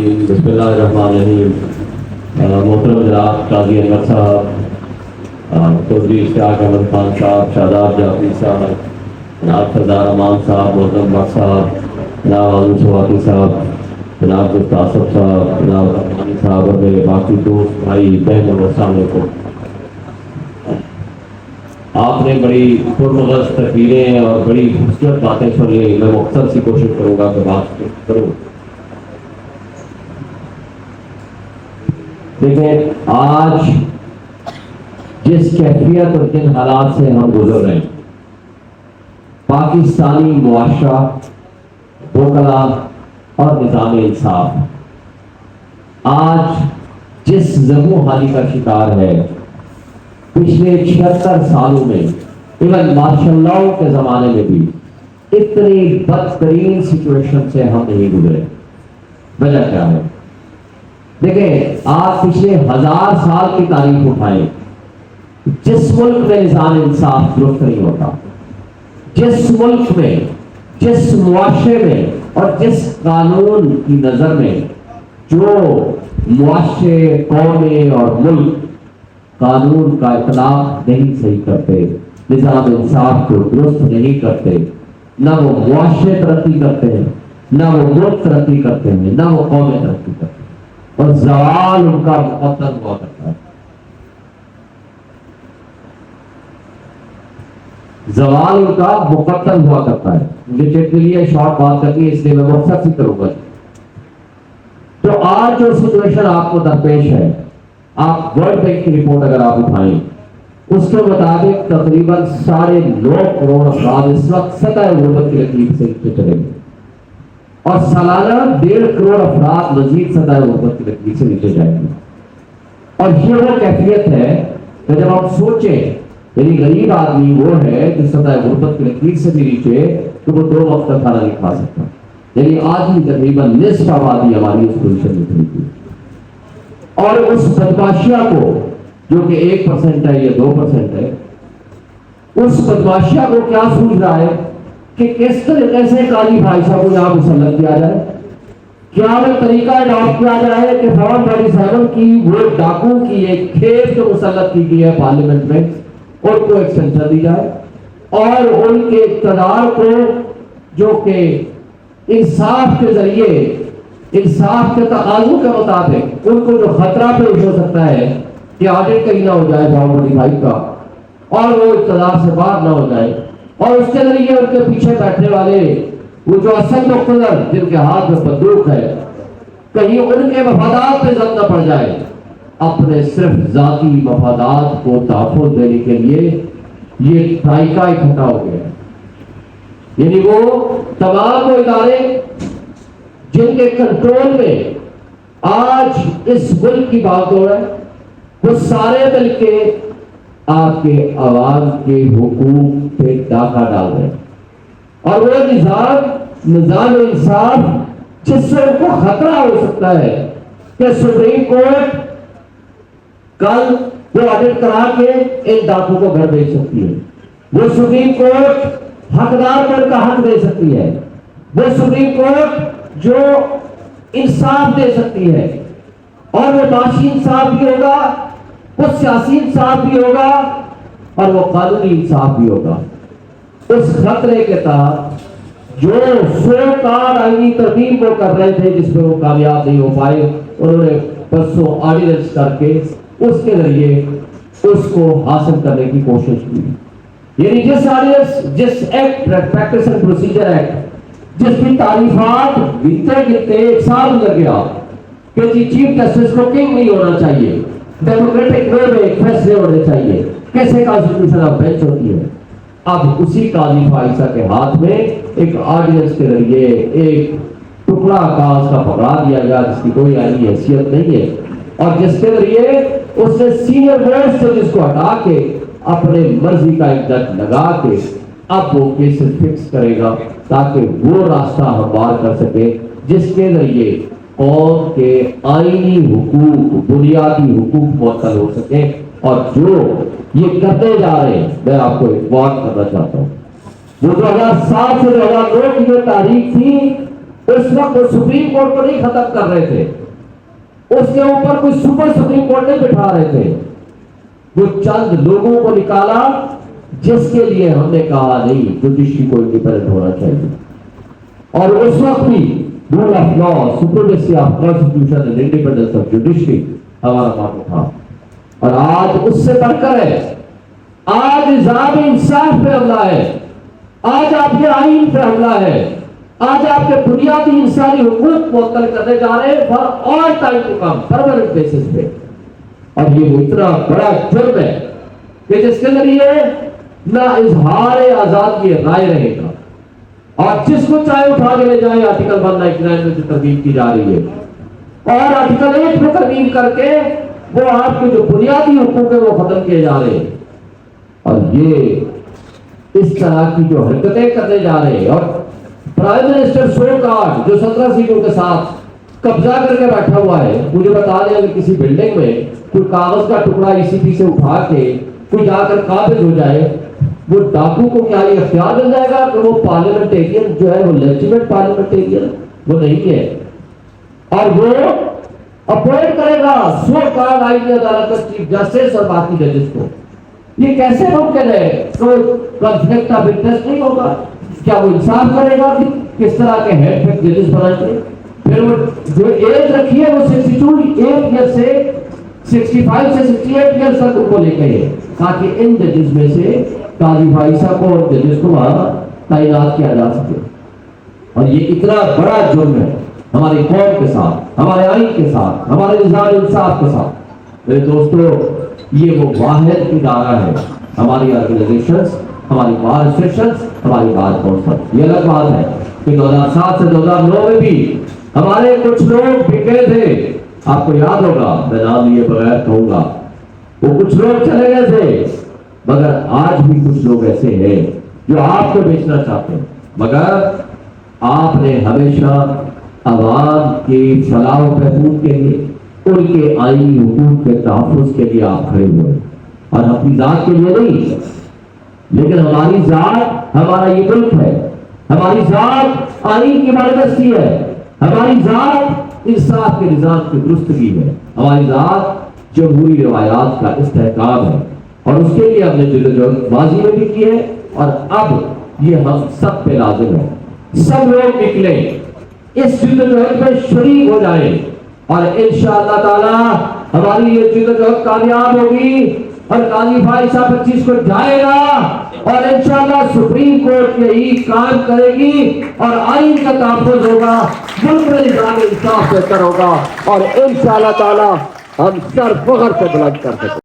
الرجیم بسم اللہ الرحمن الرحیم. محترم جناب قاضی انور صاحب, چودھری اشتیاق احمد خان صاحب, شاداب جعفری صاحب, جناب سردار امان صاحب, محترم بخش صاحب, جناب عالم سواتی صاحب, جناب آصف صاحب, جناب رحمانی صاحب اور میرے باقی دوست بھائی بہن, السلام علیکم. آپ نے بڑی پرمغز تقریریں اور بڑی خوبصورت باتیں سن لی. میں مختصر سی کوشش کروں گا کہ بات کروں. دیکھیں, آج جس کیفیت اور جن حالات سے ہم گزر رہے ہیں, پاکستانی معاشرہ, وکلا اور نظام انصاف آج جس زبوں حالی کا شکار ہے, پچھلے 76 سالوں میں, ایون مارشل لاء کے زمانے میں بھی اتنی بدترین سچویشن سے ہم نہیں گزرے. وجہ کیا ہے؟ دیکھیں, آپ پچھلے 1000 سال کی تاریخ اٹھائیں, جس ملک میں نظام انصاف درست نہیں ہوتا, جس ملک میں, جس معاشرے میں اور جس قانون کی نظر میں جو معاشرے, قومیں اور ملک قانون کا اطلاق نہیں صحیح کرتے, نظام انصاف کو درست نہیں کرتے, نہ وہ معاشرے ترقی کرتے ہیں, نہ وہ ملک ترقی کرتے ہیں, نہ وہ قومیں ترقی کرتے ہیں, اور زوال ان کا مقدر ہوا کرتا ہے. زوال ان کا مقدر ہوا کرتا ہے. مجھے چیک کے لیے شارٹ بات کرنی ہے, اس لیے میں مختصر سی کروں گا. تو آج جو سچویشن آپ کو درپیش ہے, آپ ورلڈ بینک کی رپورٹ اگر آپ اٹھائیں, اس کے مطابق تقریباً 9.5 کروڑ افراد اس وقت سطح غربت کی لکیر سے نیچے چلے گئے, اور سالانہ 1.5 کروڑ افراد مزید سطح غربت کی لکیر سے نیچے جائیں گے. اور یہ وہ کیفیت ہے کہ جب آپ سوچیں, یعنی غریب آدمی وہ ہے جو سطح غربت کی لکیر سے بھی نیچے, تو وہ 2 وقت کا کھانا نہیں کھا سکتا. یعنی آج بھی تقریباً نصف آبادی ہماری اس پوزیشن میں کھڑی تھی. اور اس بدماشیہ کو, جو کہ 1% ہے یا 2% ہے, اس بدماشیہ کو کیا سوچ رہا ہے کہ کس طریقے سے قاضی بھائی صاحب کو یہاں مسلط کیا جائے, کیا وہ طریقہ اڈاپٹ کیا جائے کہ فوراً بڑی صاحب کی وہ ڈاکو کی ایک کھیپ جو مسلط کی گئی ہے پارلیمنٹ میں, ان کو ایکسٹینشن دی جائے, اور ان کے اقتدار کو, جو کہ انصاف کے ذریعے, انصاف کے تقاضوں کے مطابق ان کو جو خطرہ پیش ہو سکتا ہے کہ آڈٹ کہیں نہ ہو جائے بہت بڑی بھائی کا, اور وہ اقتدار سے باہر نہ ہو جائے, اور اس کے ذریعے ان کے پیچھے بیٹھنے والے وہ جو اصل مقتدر جن کے ہاتھ میں بندوق ہے, کہیں ان کے مفادات پہ زد نہ پڑ جائے. اپنے صرف ذاتی مفادات کو تحفظ دینے کے لیے یہ ٹرائیکا اکٹھا ہو گیا. یعنی وہ تمام وہ ادارے جن کے کنٹرول میں آج اس ملک کی بات ہو رہا ہے, وہ سارے مل کے آپ کے عوام کے حقوق پہ ڈاکہ ڈال رہے ہیں. اور وہ نظام انصاف جس سے ان کو خطرہ ہو سکتا ہے کہ سپریم کورٹ کل وہ آڈٹ کرا کے ان ڈاکوں کو گھر بھیج سکتی ہے, وہ سپریم کورٹ حقدار پر کا حق دے سکتی ہے, وہ سپریم کورٹ جو انصاف دے سکتی ہے, اور وہ معاشی انصاف بھی ہوگا, وہ سیاسی انصاف بھی ہوگا, اور وہ قانونی انصاف بھی ہوگا. اس خطرے کے تحت جو سوکار آئینی ترمیم کو کر رہے تھے, جس میں وہ کامیاب نہیں ہو پائے, انہوں نے پرسوں آرڈیننس کر کے اس کے ذریعے اس کو حاصل کرنے کی کوشش کی. یعنی جس آرڈیننس, جس act, practice and procedure act, جس کی تعریفات گنتے گنتے 1 سال گزر گیا کہ جی چیف جسٹس کو کنگ نہیں ہونا چاہیے, ڈیموکریٹک وے میں فیصلے ہونے چاہیے, کیسے کانسٹیٹیوشن آف بینچ ہوتی ہے. اب اسی قاضی فائزہ کے ہاتھ میں ایک آرڈیننس کے ذریعے ایک ٹکڑا کاغذ کا پکڑا دیا گیا جس کی کوئی آئینی حیثیت نہیں ہے, اور جس کے ذریعے اس نے سینئر موسٹ سے جس کو ہٹا کے اپنے مرضی کا ایک جج لگا کے اب وہ کیس فکس کرے گا, تاکہ وہ راستہ ہموار کر سکے جس کے ذریعے قوم کے آئینی حقوق, بنیادی حقوق معطل ہو سکے. اور جو یہ کرتے جا رہے ہیں, میں آپ کو ایک بات کرنا چاہتا ہوں, وہ 2007 سے 2009 کی جو تاریخ تھی, اس وقت وہ سپریم کورٹ کو نہیں ختم کر رہے تھے, اس کے اوپر کوئی سپر سپریم کورٹ نہیں بٹھا رہے تھے, وہ چند لوگوں کو نکالا جس کے لیے ہم نے کہا نہیں جوڈیشری کو انڈیپینڈنٹ ہونا چاہیے. اور اس وقت بھی rule of law, supremacy of constitution and independence of judiciary ہمارا مانو تھا. اور آج اس سے بڑھ کر ہے, آج نظام انصاف پہ حملہ ہے, آج آپ کے آئین پہ حملہ ہے, آج آپ کے بنیادی انسانی حقوق معطل کرنے جا رہے ہیں for all time to come, permanent basis پہ. اور یہ اتنا بڑا جرم ہے کہ جس کے ذریعے نہ اظہار آزادی رائے رہے گا, اور جس کو چاہے اٹھا کے لے جائے آرٹیکل 199 میں جو ترمیم کی جا رہی ہے, اور آرٹیکل 8 میں ترمیم کر کے وہ آپ کے جو بنیادی حقوق ہیں وہ ختم کیے جا رہے ہیں. اور یہ اس طرح کی جو حرکتیں کرنے جا رہے ہیں, اور پرائم منسٹر سو کارڈ جو 17 سیٹوں کے ساتھ قبضہ کر کے بیٹھا ہوا ہے, مجھے بتا دیں اگر کسی بلڈنگ میں کوئی کاغذ کا ٹکڑا ECP سے اٹھا کے کوئی جا کر قابض ہو جائے, وہ ڈاکو کو کیا یہ اختیار مل جائے گا کہ وہ پارلیمنٹیرین جو ہے وہ لیجیٹمیٹ پارلیمنٹیرین وہ نہیں ہے, اور وہ اپوائنٹ کرے گا سو کارڈ آئینی عدالت کا چیف جسٹس اور باقی ججز کو. یہ کیسے ممکن ہے؟ کوئی کنفلکٹ آف انٹرسٹ نہیں ہوگا؟ کیا وہ انصاف کرے گا کہ کس طرح کے ہیڈ پہ ججز بنائیں گے؟ پھر وہ جو ایج رکھی ہے وہ 62 ایئر سے 65 سے 68 ایئر تک ان کو لے کے ہے, تاکہ ان ججز میں سے قاضی بھائی صاحب کو اور ججز کو وہاں تعینات کیا جا سکے. اور یہ اتنا بڑا جرم ہے ہماری قوم کے ساتھ, ہمارے آئین کے ساتھ, ہمارے نظام انصاف کے ساتھ. میرے دوستو, یہ وہ واحد ادارہ ہے, ہماری آرگنائزیشنز, ہماری بار اسٹیشنز, ہماری بار کونسل. یہ الگ بات ہے کہ 2007 سے 2009 میں بھی ہمارے کچھ لوگ بکے تھے, آپ کو یاد ہوگا, میں نام لیے بغیر کہوں گا, وہ کچھ لوگ چلے گئے تھے, مگر آج بھی کچھ لوگ ایسے ہیں جو آپ کو بیچنا چاہتے ہیں, مگر آپ نے ہمیشہ عوام کی فلاح و بہبود کے لیے, ان کے آئینی حقوق کے تحفظ کے لیے آپ کھڑے ہوئے, اور اپنی ذات کے لیے نہیں. لیکن ہماری ذات, ہمارا یہ ملک ہے, ہماری ذات آئین کی بالادستی ہے, ہماری ذات انصاف کے نظام کی درستگی ہے, ہماری ذات جمہوری روایات کا استحکام ہے. اور اس کے لیے ہم نے جدوجہد ماضی میں بھی کی ہے, اور اب یہ ہم سب پہ لازم ہے. سب لوگ نکلیں, اس جدوجہد میں شریک ہو جائیں, اور انشاءاللہ تعالی ہماری یہ جدوجہد کامیاب ہوگی, اور قاضی بھائی صاحب 25 کو جائے گا, اور انشاءاللہ سپریم کورٹ یہی کام کرے گی, اور آئین کا تحفظ ہوگا, ملک میں نظام انصاف بہتر ہوگا, اور انشاءاللہ تعالی ہم سر فخر سے بلند کر سکیں.